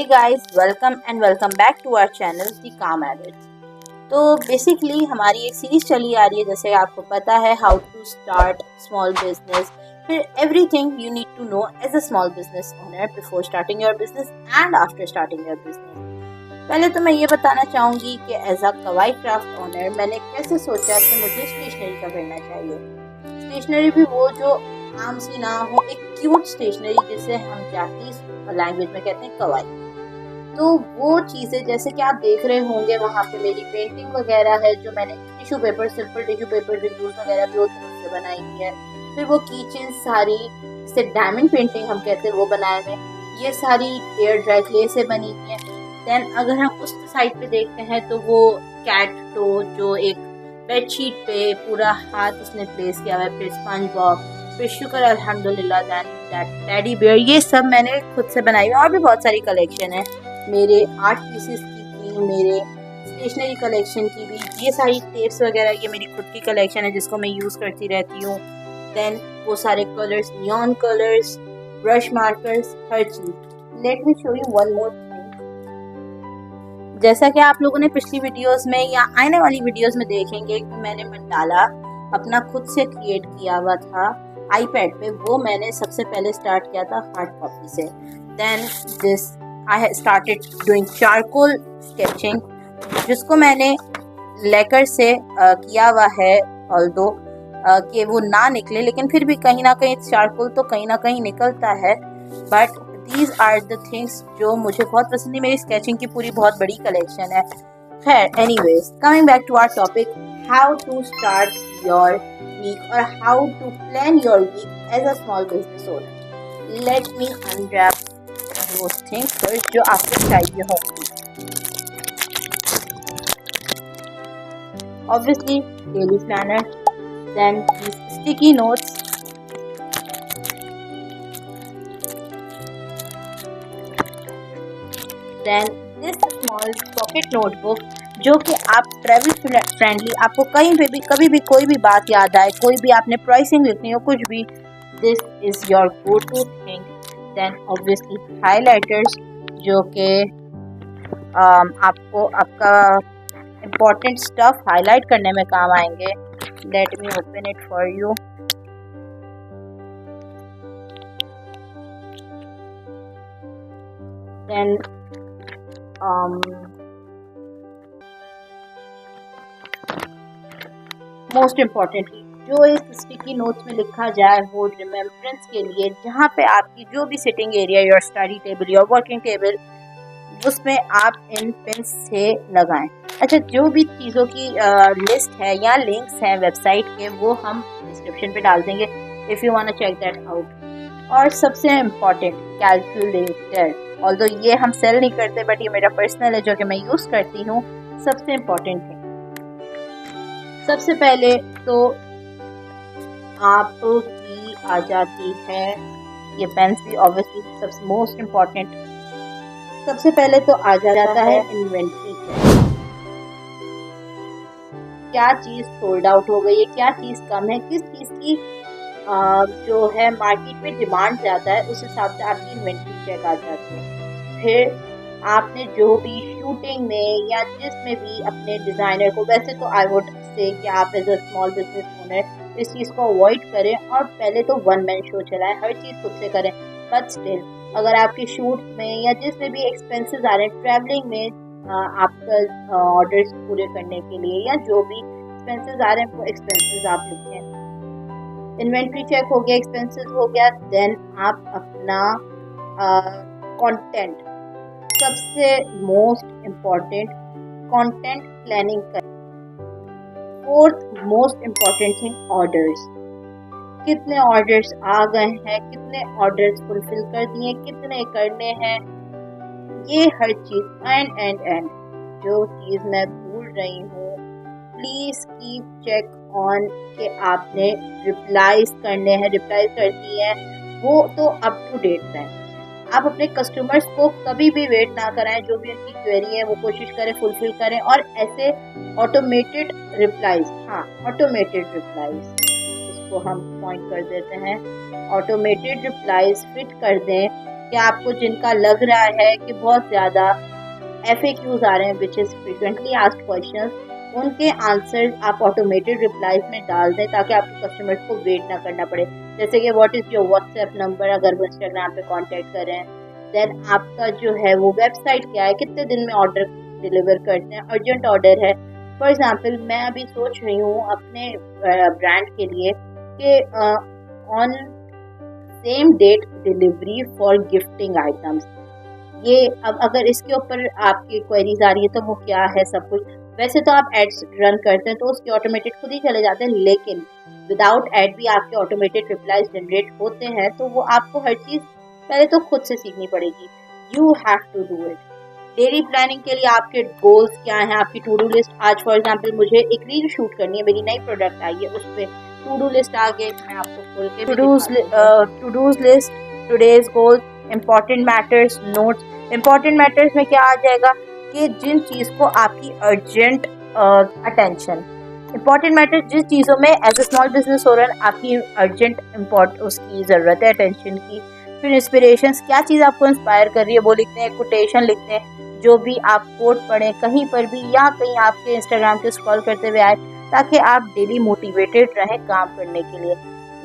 Hey guys, welcome back to our channel The Calm Habits। तो basically हमारी एक series चली आ रही है, जैसे आपको पता है, how to start small business, फिर everything you need to know as a small business owner before starting your business and after starting your business. पहले तो मैं ये बताना चाहूँगी कि as a kawaii craft owner मैंने कैसे सोचा कि मुझे स्टेशनरी का करना चाहिए। स्टेशनरी भी वो जो आम सी ना हो, एक क्यूट स्टेशनरी जिसे हम जापानीज लैंग्वेज में कहते हैं कवाई। तो वो चीज़ें जैसे कि आप देख रहे होंगे, वहाँ पे मेरी पेंटिंग वगैरह है जो मैंने tissue paper, simple tissue paper जो यूज वगैरह भी होते हैं उससे बनाई हुई है। फिर वो कीचेन सारी से डायमंड पेंटिंग हम कहते हैं वो बनाए हुए, ये सारी एयर ड्राई क्ले से बनी हुई है। देन अगर हम उस साइड पे देखते हैं तो वो कैट टो जो एक बेडशीट पे पूरा हाथ उसने प्लेस किया हुआ है, फिर स्पंज बॉक्स, फिर शुक्र अल्हम्दुलिल्लाह टेडी बियर, ये सब मैंने खुद से बनाई हुई। और भी बहुत सारी कलेक्शन है मेरे आर्ट पीसेस की भी, मेरे स्टेशनरी कलेक्शन की भी। ये सारी टेप्स वगैरह ये मेरी खुद की कलेक्शन है जिसको मैं यूज़ करती रहती हूँ। देन वो सारे colours, neon colours, brush markers, her cheese. Let me show you one more thing. जैसा कि आप लोगों ने पिछली वीडियोस में या आने वाली वीडियोस में देखेंगे कि मैंने मंडाला अपना खुद से क्रिएट किया हुआ था आईपैड पे, वो मैंने सबसे पहले स्टार्ट किया था हार्ड कॉपी से। Then this I started doing charcoal sketching, जिसको मैंने लेकर से किया हुआ है। ऑल्दो कि वो ना निकले, लेकिन फिर भी कहीं ना कहीं चारकोल तो कहीं ना कहीं निकलता है। But these are the things जो मुझे बहुत पसंद है। मेरी स्केचिंग की पूरी बहुत बड़ी कलेक्शन है। खैर, anyways, coming back to our topic, how to start your week और how to plan your week as a small business owner. Let me unwrap those things first जो आपको चाहिए होंगी। Obviously, daily planner, then these sticky notes, then this small pocket notebook जो कि आप travel friendly, आपको कहीं पे भी कभी भी कोई भी बात याद आए, कोई भी आपने प्राइसिंग लिखनी हो, कुछ भी, this is your go to thing. Then obviously highlighters जो कि आपको आपका इम्पोर्टेंट स्टफ हाईलाइट करने में काम आएंगे। Let me open it for you. Then most importantly जो इस स्टिकी नोट्स में लिखा जाए वो रिमेम्बरेंस के लिए, जहाँ पे आपकी जो भी sitting area, your study table, your working table, उसमें आप इन पेन से लगाएं। अच्छा, जो भी चीज़ों की लिस्ट है या लिंक्स हैं वेबसाइट के, वो हम डिस्क्रिप्शन पे डाल देंगे if you want to check that out. और सबसे इम्पॉर्टेंट, कैलकुलेटर। ऑल्दो ये हम सेल नहीं करते, बट ये मेरा पर्सनल है जो कि मैं यूज़ करती हूँ। सबसे इम्पॉर्टेंट है, सबसे पहले तो आपकी आ जाती है ये पेन्स भी, ऑब्वियसली सबसे मोस्ट इम्पॉर्टेंट। सबसे पहले तो आ जाता है इन्वेंट्री चेक। क्या चीज़ सोल्ड आउट हो गई है, क्या चीज़ कम है, किस चीज़ की जो है मार्केट में डिमांड ज़्यादा है, उस हिसाब से आपकी इन्वेंट्री चेक आ जाती है। फिर आपने जो भी शूटिंग में या जिसमें भी अपने डिज़ाइनर को, वैसे तो आई वुड से कि आप as a small business owner इस चीज़ को अवॉइड करें और पहले तो वन मैन शो चलाएं, हर चीज़ खुद से करें। बट स्टिल अगर आपके शूट में या जिसमें भी एक्सपेंसेस आ रहे हैं, ट्रैवलिंग में आपका ऑर्डर्स पूरे करने के लिए या जो भी एक्सपेंसेस आ रहे हैं, वो एक्सपेंसेस आप लिखें। इन्वेंट्री चेक हो गया, एक्सपेंसेस हो गया। देन आप अपना कंटेंट, सबसे मोस्ट इम्पॉर्टेंट, कंटेंट प्लानिंग करें। Fourth most important thing, orders. कितने ऑर्डर्स आ गए हैं, कितने ऑर्डर्स फुलफिल कर दिए, कितने करने हैं, ये हर चीज़। एंड जो चीज़ मैं भूल रही हूँ, प्लीज़ कीप चेक ऑन कि आपने रिप्लाईज करने हैं, रिप्लाई कर दिए हैं, वो तो अप टू डेट रहें। आप अपने कस्टमर्स को कभी भी वेट ना कराएं, जो भी उनकी क्वेरी है वो कोशिश करें फुलफिल करें। और ऐसे ऑटोमेटेड रिप्लाईज, हाँ ऑटोमेटेड रिप्लाईज, इसको हम पॉइंट कर देते हैं, ऑटोमेटेड रिप्लाईज फिट कर दें कि आपको जिनका लग रहा है कि बहुत ज़्यादा FAQs आ रहे हैं, which is frequently asked questions, उनके आंसर आप ऑटोमेटेड रिप्लाईज में डाल दें ताकि आपके कस्टमर्स को वेट ना करना पड़े। जैसे कि what is your WhatsApp number, अगर वो इंस्टाग्राम पे कांटेक्ट करें, देन आपका जो है वो वेबसाइट क्या है, कितने दिन में ऑर्डर डिलीवर करते हैं, अर्जेंट ऑर्डर है। फॉर एग्जांपल मैं अभी सोच रही हूँ अपने ब्रांड के लिए कि on same date delivery for gifting items. ये अब अगर इसके ऊपर आपकी क्वेरीज आ रही है तो वो क्या है सब कुछ। वैसे तो आप एड्स रन करते हैं तो उसके ऑटोमेटेड खुद ही चले जाते हैं, लेकिन विदाउट एड भी आपके ऑटोमेटेड रिप्लाईज जनरेट होते हैं, तो वो आपको हर चीज़ पहले तो खुद से सीखनी पड़ेगी। You have to do it. Daily planning के लिए आपके गोल्स क्या हैं, आपकी टू डू लिस्ट। आज फॉर एग्जांपल मुझे एक रील शूट करनी है, मेरी नई प्रोडक्ट आई है, उस पर टू डू लिस्ट आ गई। मैं आपको खोल के to dos list, today's goals, important matters, notes. Important matters में क्या आ जाएगा कि जिन चीज़ को आपकी अर्जेंट अटेंशन, इम्पॉर्टेंट मैटर्स जिस चीज़ों में as a small business owner आपकी अर्जेंट उसकी ज़रूरत है अटेंशन की। फिर इंस्पिरेशंस, क्या चीज़ आपको इंस्पायर कर रही है वो लिखते हैं। कोटेशन लिखते हैं, जो भी आप कोट पढ़ें कहीं पर भी या कहीं आपके इंस्टाग्राम पे स्क्रॉल करते हुए आए, ताकि आप डेली मोटिवेटेड रहें काम करने के लिए।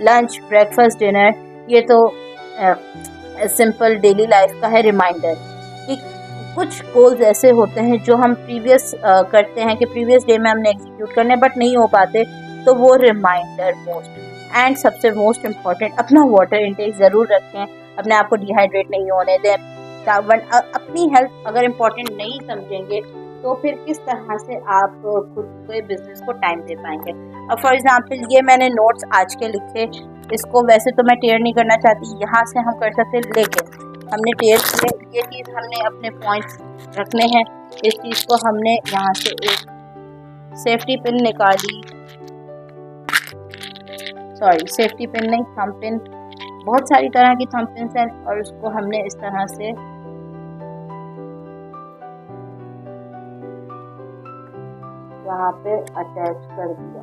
लंच, ब्रेकफास्ट, डिनर, ये तो सिंपल डेली लाइफ का है रिमाइंडर कि कुछ गोल्स ऐसे होते हैं जो हम प्रीवियस करते हैं कि प्रीवियस डे में हमने एग्जीक्यूट करने बट नहीं हो पाते, तो वो रिमाइंडर मोस्ट। एंड सबसे मोस्ट इम्पॉर्टेंट, अपना वाटर इंटेक ज़रूर रखें, अपने आप को डिहाइड्रेट नहीं होने दें। अपनी हेल्थ अगर इम्पॉर्टेंट नहीं समझेंगे तो फिर किस तरह से आप खुद के बिजनेस को टाइम दे पाएंगे। अब फॉर एग्जांपल ये मैंने नोट्स आज के लिखे, इसको वैसे तो मैं टेयर नहीं करना चाहती, यहाँ से हम कर सकते, लेकिन हमने टेयर किए। ये चीज़ हमने अपने पॉइंट्स रखने हैं, इस चीज़ को हमने यहाँ से एक सेफ्टी पिन निकाली, सॉरी सेफ्टी पिन नहीं, थंब पिन, बहुत सारी तरह की थंब पिन हैं, और उसको हमने इस तरह से यहाँ पे अटैच कर दिया।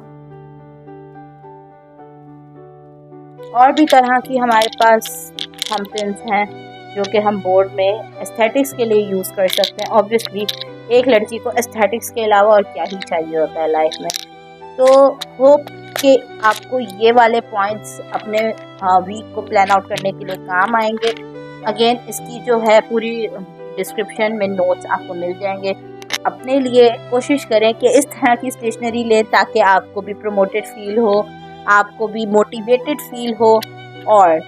और भी तरह की हमारे पास थंब पिन्स हैं जो कि हम बोर्ड में एस्थेटिक्स के लिए यूज़ कर सकते हैं। ऑब्वियसली एक लड़की को एस्थेटिक्स के अलावा और क्या ही चाहिए होता है लाइफ में। तो होप कि आपको ये वाले पॉइंट्स अपने वीक को प्लान आउट करने के लिए काम आएंगे। अगेन इसकी जो है पूरी डिस्क्रिप्शन में नोट्स आपको मिल जाएंगे। अपने लिए कोशिश करें कि इस तरह की स्टेशनरी लें ताकि आपको भी प्रमोटेड फील हो, आपको भी मोटिवेटेड फील हो। और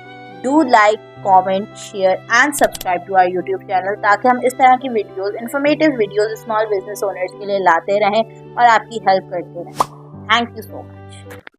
do like, comment, share and subscribe to our YouTube channel, ताकि हम इस तरह की videos, informative videos small business owners के लिए लाते रहें और आपकी हेल्प करते रहें। Thank you so much.